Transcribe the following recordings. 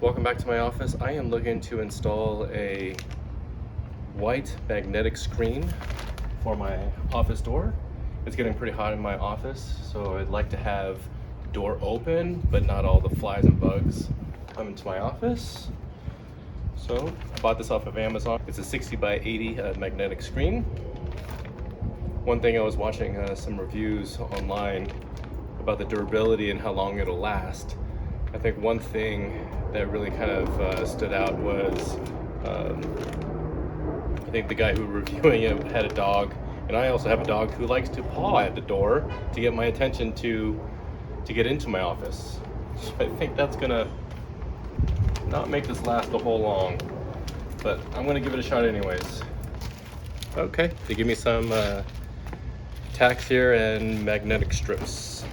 Welcome back to my office. I am looking to install a white magnetic screen for my office door. It's getting pretty hot in my office, so I'd like to have the door open, but not all the flies and bugs come into my office. So I bought this off of Amazon. It's a 60 by 80 magnetic screen. One thing, I was watching some reviews online about the durability and how long it'll last. I think one thing that really kind of stood out was I think the guy who was reviewing it had a dog, and I also have a dog who likes to paw at the door to get my attention to get into my office. So I think that's gonna not make this last a whole long, but I'm gonna give it a shot anyways. Okay, they give me some tacks here and magnetic strips.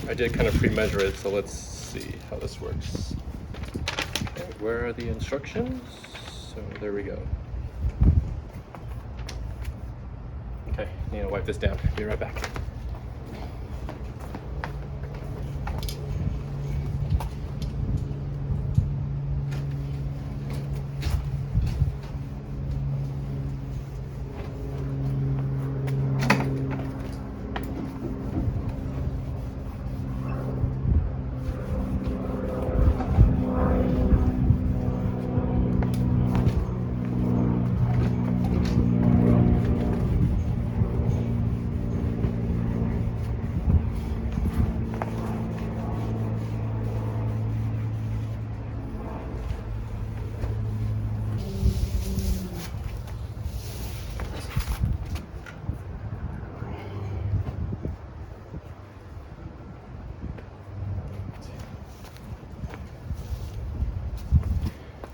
I did kind of pre-measure it, so let's see how this works. Okay, where are the instructions? So there we go. Okay, need to wipe this down. Be right back.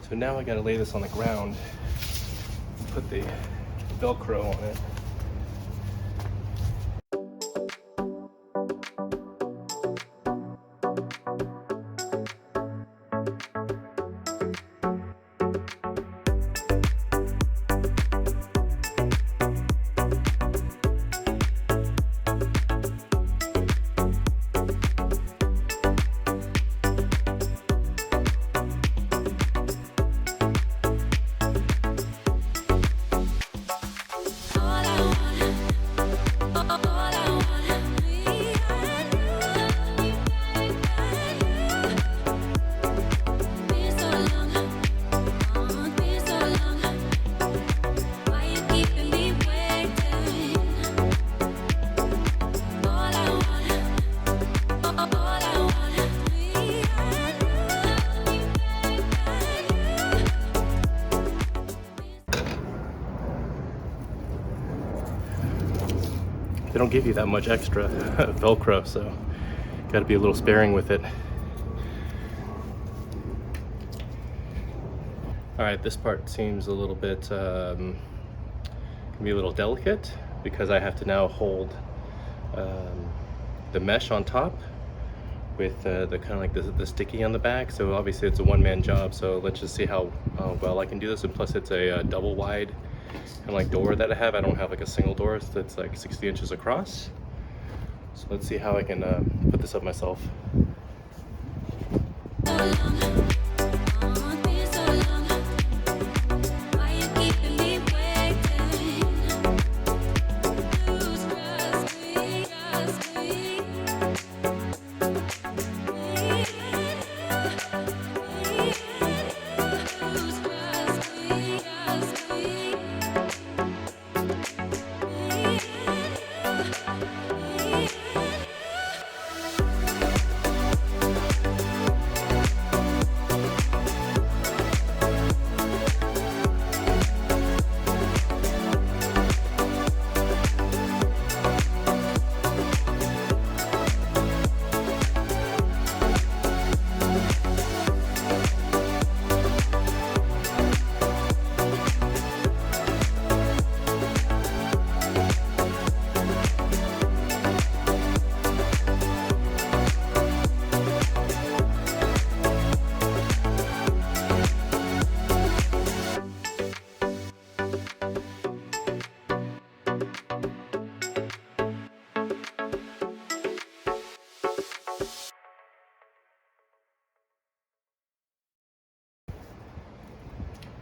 So now I gotta lay this on the ground, put the velcro on it. They don't give you that much extra velcro, so gotta be a little sparing with it. All right, this part seems a little bit can be a little delicate because I have to now hold the mesh on top with the kind of like the sticky on the back. So obviously it's a one-man job, so let's just see how well I can do this. And plus it's a double wide kind of like door that I have. I don't have like a single door that's like 60 inches across. So let's see how I can put this up myself.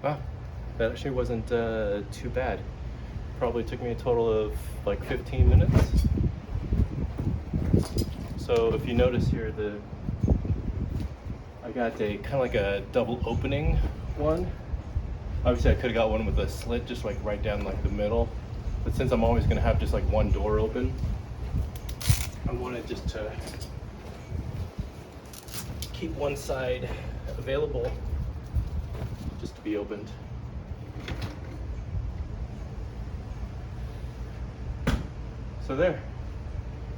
Wow, that actually wasn't too bad. Probably took me a total of like 15 minutes. So if you notice here, I got a kind of like a double opening one. Obviously I could have got one with a slit just like right down like the middle, but since I'm always gonna have just like one door open, I wanted just to keep one side available just to be opened. So there.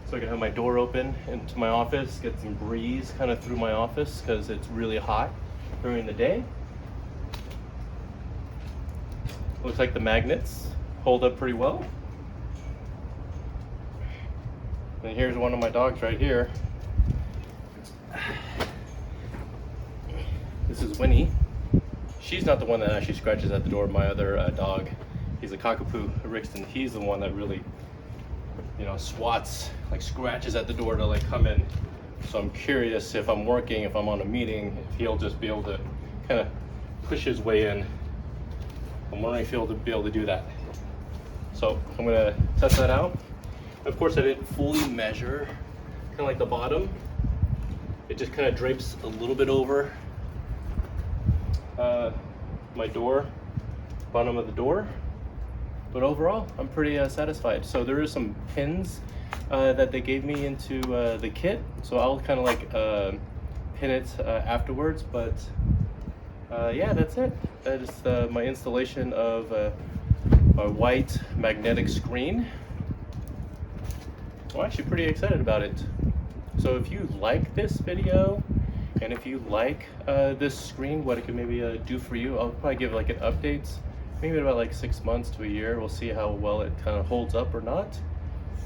So I can have my door open into my office, get some breeze kind of through my office because it's really hot during the day. Looks like the magnets hold up pretty well. And here's one of my dogs right here. This is Winnie. She's not the one that actually scratches at the door. My other dog, he's a cockapoo, Rixton. He's the one that really, you know, swats, like scratches at the door to like come in. So I'm curious if I'm working, if I'm on a meeting, if he'll just be able to kind of push his way in. I'm wondering if he'll be able to do that. So I'm gonna test that out. Of course, I didn't fully measure, kind of like the bottom. It just kind of drapes a little bit over my door, bottom of the door. But overall, I'm pretty satisfied. So there is some pins that they gave me into the kit. So I'll kind of like pin it afterwards. But yeah, that's it. That is my installation of a white magnetic screen. I'm actually pretty excited about it. So if you like this video, and if you like this screen, what it can maybe do for you, I'll probably give like an update. Maybe in about like 6 months to a year. We'll see how well it kind of holds up or not.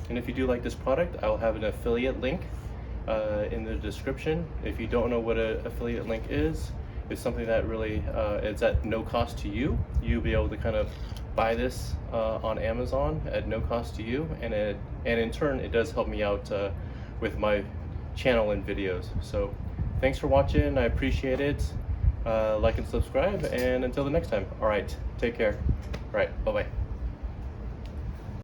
And if you do like this product, I'll have an affiliate link in the description. If you don't know what an affiliate link is, it's something that really it's at no cost to you. You'll be able to kind of buy this on Amazon at no cost to you, and in turn it does help me out with my channel and videos. So thanks for watching. I appreciate it. Like and subscribe, and until the next time. All right, take care. All right, bye-bye.